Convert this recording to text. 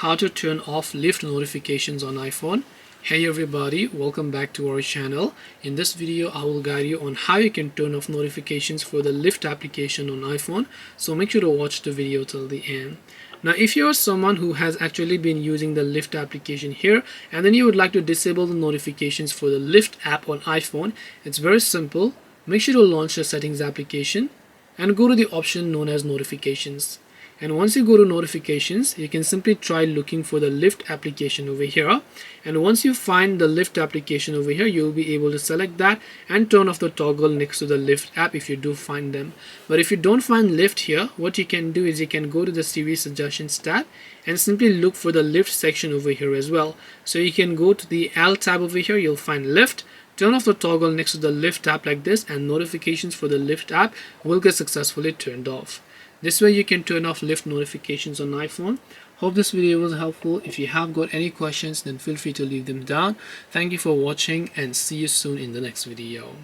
How to turn off Lyft notifications on iPhone. Hey everybody, welcome back to our channel. In this video I will guide you on how you can turn off notifications for the Lyft application on iPhone, so make sure to watch the video till the end. Now if you are someone who has actually been using the Lyft application here and then you would like to disable the notifications for the Lyft app on iPhone, it's very simple. Make sure to launch the settings application and go to the option known as notifications. And once you go to notifications, you can simply try looking for the Lyft application over here. And once you find the Lyft application over here, you'll be able to select that and turn off the toggle next to the Lyft app if you do find them. But if you don't find Lyft here, what you can do is you can go to the Siri suggestions tab and simply look for the Lyft section over here as well. So you can go to the L tab over here, you'll find Lyft. Turn off the toggle next to the Lyft app like this, and notifications for the Lyft app will get successfully turned off. This way you can turn off Lyft notifications on iPhone. Hope this video was helpful. If you have got any questions, then feel free to leave them down. Thank you for watching and see you soon in the next video.